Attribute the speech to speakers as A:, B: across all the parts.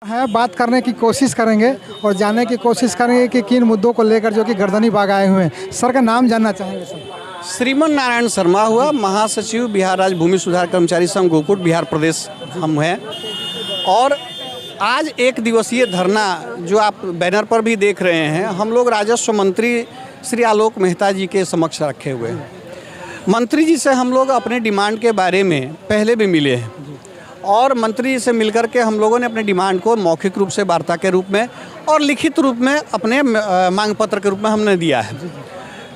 A: है बात करने की कोशिश करेंगे और जानने की कोशिश करेंगे कि किन मुद्दों को लेकर जो कि गर्दनी बाग आए हुए हैं। सर का नाम जानना चाहेंगे सर।
B: श्रीमन नारायण शर्मा हुआ, महासचिव बिहार राज्य भूमि सुधार कर्मचारी संघ गोकुट बिहार प्रदेश हम हैं। और आज एक दिवसीय धरना जो आप बैनर पर भी देख रहे हैं, हम लोग राजस्व मंत्री श्री आलोक मेहता जी के समक्ष रखे हुए हैं। मंत्री जी से हम लोग अपने डिमांड के बारे में पहले भी मिले हैं और मंत्री जी से मिलकर के हम लोगों ने अपने डिमांड को मौखिक रूप से वार्ता के रूप में और लिखित रूप में अपने मांग पत्र के रूप में हमने दिया है।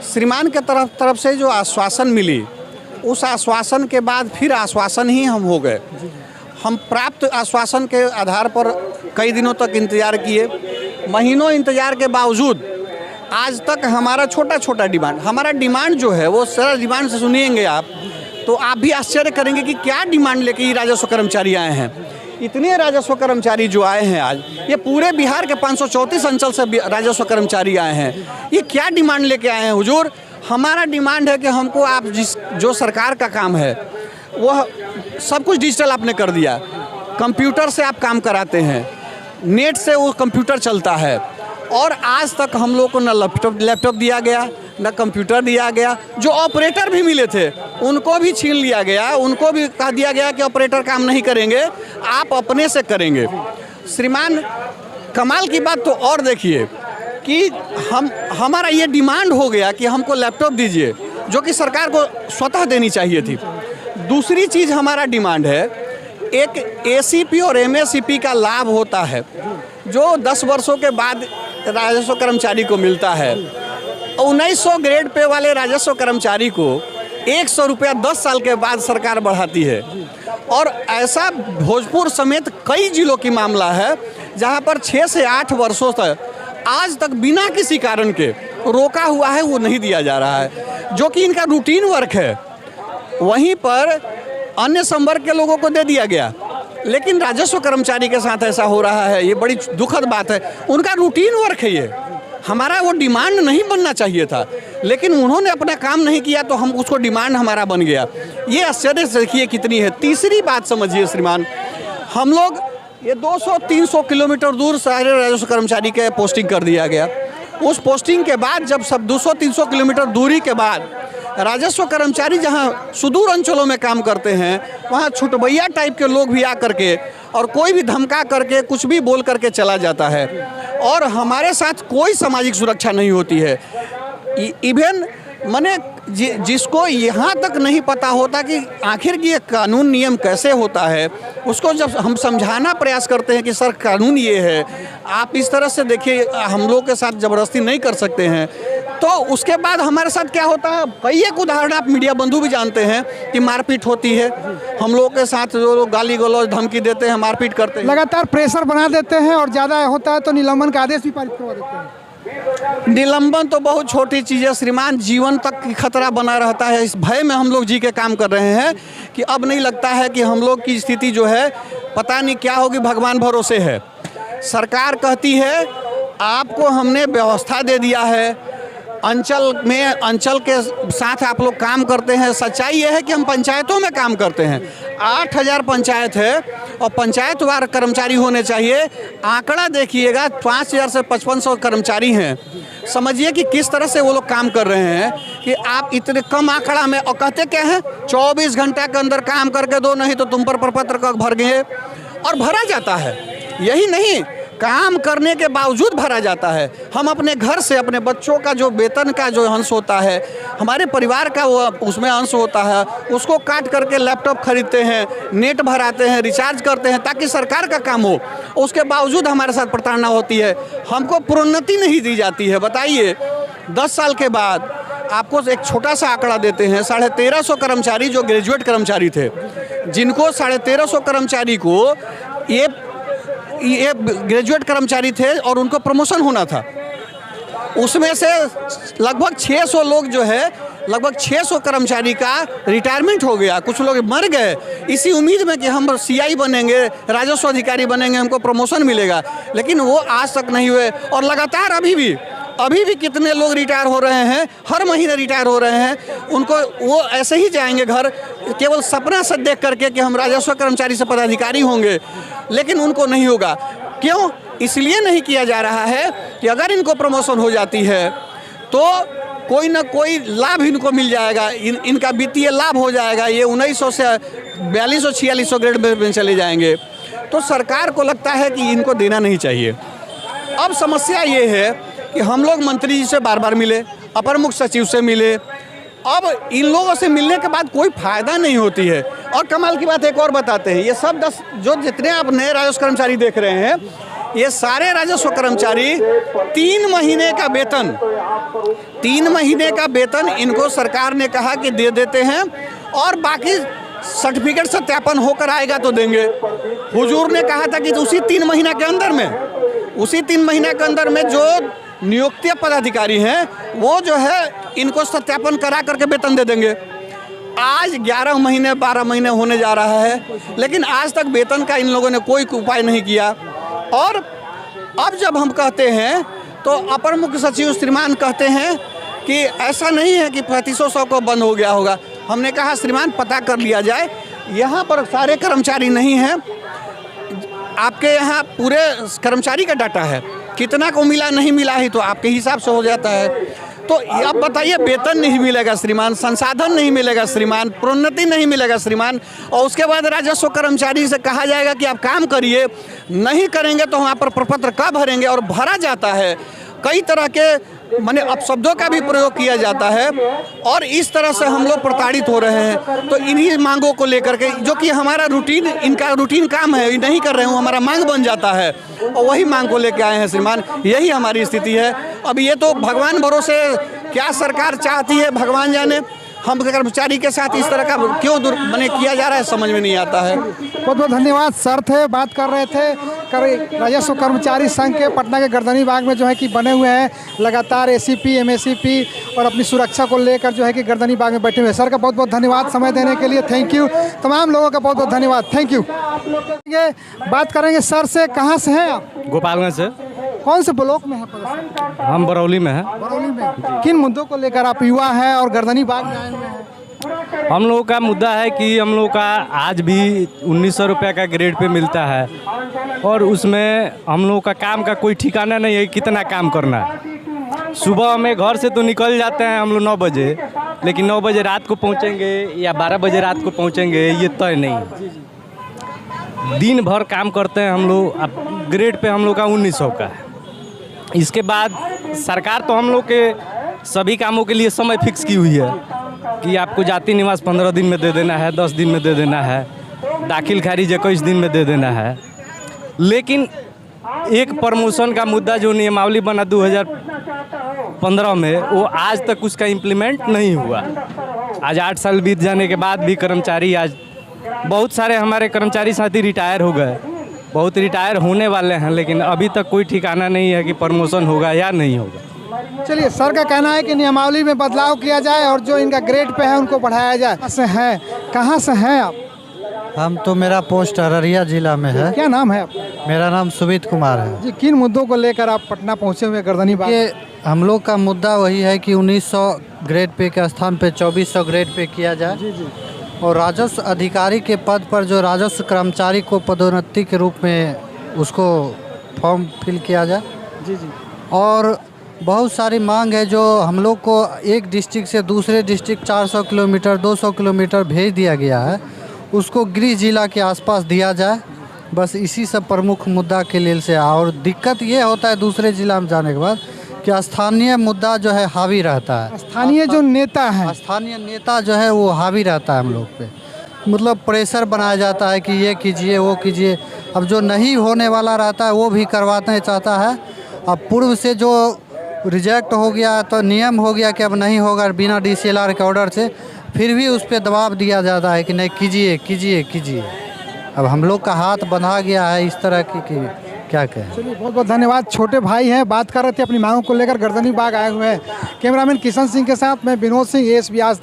B: श्रीमान के तरफ से जो आश्वासन मिली, उस आश्वासन के बाद फिर आश्वासन ही हम हो गए। हम प्राप्त आश्वासन के आधार पर कई दिनों तक इंतज़ार किए। महीनों इंतज़ार के बावजूद आज तक हमारा छोटा डिमांड, हमारा डिमांड जो है वो सारा डिमांड से सुनिएंगे आप तो आप भी आश्चर्य करेंगे कि क्या डिमांड लेके ये राजस्व कर्मचारी आए हैं। इतने राजस्व कर्मचारी जो आए हैं आज, ये पूरे बिहार के 534 अंचल से राजस्व कर्मचारी आए हैं। ये क्या डिमांड लेके आए हैं हुजूर? हमारा डिमांड है कि हमको आप जो सरकार का काम है वह सब कुछ डिजिटल आपने कर दिया। कंप्यूटर से आप काम कराते हैं, नेट से वो कंप्यूटर चलता है और आज तक हम लोग को न लैपटॉप दिया गया, न कंप्यूटर दिया गया। जो ऑपरेटर भी मिले थे उनको भी छीन लिया गया, उनको भी कह दिया गया कि ऑपरेटर काम नहीं करेंगे, आप अपने से करेंगे। श्रीमान, कमाल की बात तो और देखिए कि हमारा ये डिमांड हो गया कि हमको लैपटॉप दीजिए, जो कि सरकार को स्वतः देनी चाहिए थी। दूसरी चीज़ हमारा डिमांड है, एक एसीपी और एमएसीपी का लाभ होता है जो 10 वर्षों के बाद राजस्व कर्मचारी को मिलता है। 1900 ग्रेड पे वाले राजस्व कर्मचारी को 100 रुपया 10 साल के बाद सरकार बढ़ाती है। और ऐसा भोजपुर समेत कई जिलों की मामला है जहां पर 6 से 8 वर्षों तक आज तक बिना किसी कारण के रोका हुआ है, वो नहीं दिया जा रहा है, जो कि इनका रूटीन वर्क है। वहीं पर अन्य संवर्ग के लोगों को दे दिया गया, लेकिन राजस्व कर्मचारी के साथ ऐसा हो रहा है। ये बड़ी दुखद बात है। उनका रूटीन वर्क है ये, हमारा वो डिमांड नहीं बनना चाहिए था, लेकिन उन्होंने अपना काम नहीं किया तो हम उसको डिमांड हमारा बन गया। ये आश्चर्य से देखिए कितनी है। तीसरी बात समझिए श्रीमान, हम लोग ये 200-300 किलोमीटर दूर सारे राजस्व कर्मचारी के पोस्टिंग कर दिया गया। उस पोस्टिंग के बाद जब सब 200-300 किलोमीटर दूरी के बाद राजस्व कर्मचारी जहां सुदूर अंचलों में काम करते हैं, वहां छुटभैया टाइप के लोग भी आ करके और कोई भी धमका करके कुछ भी बोल करके चला जाता है और हमारे साथ कोई सामाजिक सुरक्षा नहीं होती है। इवन माने जिसको यहाँ तक नहीं पता होता कि आखिर ये कानून नियम कैसे होता है, उसको जब हम समझाना प्रयास करते हैं कि सर कानून ये है, आप इस तरह से देखिए, हम लोग के साथ ज़बरदस्ती नहीं कर सकते हैं, तो उसके बाद हमारे साथ क्या होता है। कई एक उदाहरण आप मीडिया बंधु भी जानते हैं कि मारपीट होती है। हम लोग के साथ जो लोग गाली गलौज धमकी देते हैं, मारपीट करते हैं,
A: लगातार प्रेशर बना देते हैं और ज़्यादा होता है तो निलंबन का आदेश भी पारित करवा देते हैं।
B: निलंबन तो बहुत छोटी चीज़ है श्रीमान, जीवन तक की खतरा बना रहता है। इस भय में हम लोग जी के काम कर रहे हैं कि अब नहीं लगता है कि हम लोग की स्थिति जो है पता नहीं क्या होगी, भगवान भरोसे है। सरकार कहती है आपको हमने व्यवस्था दे दिया है, अंचल के साथ आप लोग काम करते हैं। सच्चाई यह है कि हम पंचायतों में काम करते हैं। 8000 पंचायत है और पंचायत वार कर्मचारी होने चाहिए। आंकड़ा देखिएगा, 5000 से 5500 कर्मचारी हैं। समझिए कि किस तरह से वो लोग काम कर रहे हैं कि आप इतने कम आंकड़ा में, और कहते क्या हैं 24 घंटा के अंदर काम करके दो, नहीं तो तुम पर प्रपत्र का भर गए, और भरा जाता है। यही नहीं, काम करने के बावजूद भरा जाता है। हम अपने घर से अपने बच्चों का जो वेतन का जो अंश होता है, हमारे परिवार का वो उसमें अंश होता है, उसको काट करके लैपटॉप खरीदते हैं, नेट भराते हैं, रिचार्ज करते हैं ताकि सरकार का काम हो। उसके बावजूद हमारे साथ प्रताड़ना होती है, हमको प्रोन्नति नहीं दी जाती है। बताइए, 10 साल के बाद आपको एक छोटा सा आंकड़ा देते हैं, 1350 कर्मचारी जो ग्रेजुएट कर्मचारी थे, जिनको 1350 कर्मचारी को ये ग्रेजुएट कर्मचारी थे और उनको प्रमोशन होना था। उसमें से लगभग 600 लोग जो है, लगभग 600 कर्मचारी का रिटायरमेंट हो गया। कुछ लोग मर गए इसी उम्मीद में कि हम सीआई बनेंगे, राजस्व अधिकारी बनेंगे, हमको प्रमोशन मिलेगा, लेकिन वो आज तक नहीं हुए। और लगातार अभी भी कितने लोग रिटायर हो रहे हैं, हर महीने रिटायर हो रहे हैं। उनको वो ऐसे ही जाएंगे घर, केवल सपना से देख करके कि हम राजस्व कर्मचारी से पदाधिकारी होंगे, लेकिन उनको नहीं होगा। क्यों? इसलिए नहीं किया जा रहा है कि अगर इनको प्रमोशन हो जाती है तो कोई ना कोई लाभ इनको मिल जाएगा, इनका वित्तीय लाभ हो जाएगा, ये 1900 से 4200-4600 ग्रेड में चले जाएंगे। तो सरकार को लगता है कि इनको देना नहीं चाहिए। अब समस्या ये है कि हम लोग मंत्री जी से बार बार मिले, अपर मुख्य सचिव से मिले, अब इन लोगों से मिलने के बाद कोई फ़ायदा नहीं होती है। और कमाल की बात एक और बताते हैं, ये सब जितने आप नए राजस्व कर्मचारी देख रहे हैं, ये सारे राजस्व कर्मचारी 3 महीने का वेतन इनको सरकार ने कहा कि दे देते हैं और बाकी सर्टिफिकेट सत्यापन होकर आएगा तो देंगे। हुजूर ने कहा था कि उसी 3 महीना के अंदर में जो नियुक्ति पदाधिकारी हैं वो जो है इनको सत्यापन करा करके वेतन दे देंगे। आज 11 महीने 12 महीने होने जा रहा है, लेकिन आज तक वेतन का इन लोगों ने कोई उपाय नहीं किया। और अब जब हम कहते हैं तो अपर मुख्य सचिव श्रीमान कहते हैं कि ऐसा नहीं है कि 3500 को बंद हो गया होगा। हमने कहा श्रीमान पता कर लिया जाए, यहाँ पर सारे कर्मचारी नहीं हैं, आपके यहाँ पूरे कर्मचारी का डाटा है, कितना को मिला नहीं मिला ही तो आपके हिसाब से हो जाता है। तो अब बताइए, वेतन नहीं मिलेगा श्रीमान, संसाधन नहीं मिलेगा श्रीमान, प्रोन्नति नहीं मिलेगा श्रीमान, और उसके बाद राजस्व कर्मचारी से कहा जाएगा कि आप काम करिए, नहीं करेंगे तो वहाँ पर प्रपत्र कब भरेंगे, और भरा जाता है। कई तरह के माने अपशब्दों का भी प्रयोग किया जाता है और इस तरह से हम लोग प्रताड़ित हो रहे हैं। तो इन्हीं मांगों को लेकर के, जो कि हमारा रूटीन, इनका रूटीन काम है, ये नहीं कर रहे हूँ, हमारा मांग बन जाता है और वही मांग को लेकर आए हैं श्रीमान। यही हमारी स्थिति है। अब ये तो भगवान भरोसे, क्या सरकार चाहती है भगवान जाने। हम कर्मचारी के साथ इस तरह का क्यों किया जा रहा है, समझ में नहीं आता है।
A: बहुत बहुत धन्यवाद। सर थे, बात कर रहे थे राजस्व कर्मचारी संघ के पटना के गर्दनी बाग में जो है कि बने हुए हैं, लगातार एसीपी एमएसीपी और अपनी सुरक्षा को लेकर जो है कि गर्दनी बाग में बैठे हुए हैं। सर का बहुत बहुत धन्यवाद समय देने के लिए, थैंक यू। तमाम लोगों का बहुत बहुत धन्यवाद, थैंक यू। बात करेंगे सर से, कहाँ से हैं आप?
C: गोपालगंज से।
A: कौन से ब्लॉक में है?
C: हम बरौली में हैं।
A: बरौली में। किन मुद्दों को लेकर आप युवा हैं और गर्दनी बाग में आए हुए हैं?
C: हम लोगों का मुद्दा है कि हम लोगों का आज भी 1900 रुपये का ग्रेड पे मिलता है और उसमें हम लोगों का काम का कोई ठिकाना नहीं है, कितना काम करना है। सुबह में घर से तो निकल जाते हैं हम लोग 9 बजे, लेकिन 9 बजे रात को पहुंचेंगे या 12 बजे रात को पहुंचेंगे ये तय नहीं है। दिन भर काम करते हैं हम लोग। अब ग्रेड पे हम लोग का 1900 का है। इसके बाद सरकार तो हम लोग के सभी कामों के लिए समय फिक्स की हुई है कि आपको जाति निवास 15 दिन में दे देना है, 10 दिन में दे देना है, दाखिल खारिज 21 दिन में दे देना है। लेकिन एक प्रमोशन का मुद्दा जो नियमावली बना 2015 में, वो आज तक उसका इम्प्लीमेंट नहीं हुआ। आज 8 साल बीत जाने के बाद भी कर्मचारी, आज बहुत सारे हमारे कर्मचारी साथी रिटायर हो गए, बहुत रिटायर होने वाले हैं, लेकिन अभी तक कोई ठिकाना नहीं है कि प्रमोशन होगा या नहीं होगा।
A: चलिए, सर का कहना है कि नियमावली में बदलाव किया जाए और जो इनका ग्रेड पे है उनको बढ़ाया जाए। कहाँ से हैं आप?
D: हम तो, मेरा पोस्ट अररिया जिला में है।
A: क्या नाम है आपका?
D: मेरा नाम सुमित कुमार है
A: जी। किन मुद्दों को लेकर आप पटना पहुँचे हुए गर्दनी बाग?
D: ये हम लोग का मुद्दा वही है कि 1900 ग्रेड पे के स्थान पे 2400 ग्रेड पे किया जाए।
A: जी जी।
D: और राजस्व अधिकारी के पद पर जो राजस्व कर्मचारी को पदोन्नति के रूप में उसको फॉर्म फिल किया जाए।
A: जी जी।
D: और बहुत सारी मांग है जो हम लोग को एक डिस्ट्रिक्ट से दूसरे डिस्ट्रिक्ट 400 किलोमीटर 200 किलोमीटर भेज दिया गया है, उसको गृह जिला के आसपास दिया जाए। बस इसी सब प्रमुख मुद्दा के लिए से। और दिक्कत ये होता है दूसरे जिला में जाने के बाद कि स्थानीय मुद्दा जो है हावी रहता है।
A: स्थानीय जो नेता हैं,
D: स्थानीय नेता जो है वो हावी रहता है हम लोग पे, मतलब प्रेशर बनाया जाता है कि ये कीजिए वो कीजिए। अब जो नहीं होने वाला रहता है वो भी करवाना चाहता है। अब पूर्व से जो रिजेक्ट हो गया तो नियम हो गया कि अब नहीं होगा बिना DCLR के ऑर्डर से, फिर भी उस पर दबाव दिया जाता है कि नहीं कीजिए कीजिए कीजिए। अब हम लोग का हाथ बंधा गया है इस तरह की क्या कहें।
A: चलिए, बहुत बहुत धन्यवाद। छोटे भाई हैं, बात कर रहे थे अपनी मांगों को लेकर, गर्दनी बाग आए हुए हैं। कैमरामैन किशन सिंह के साथ मैं विनोद सिंह, ASB आज तक।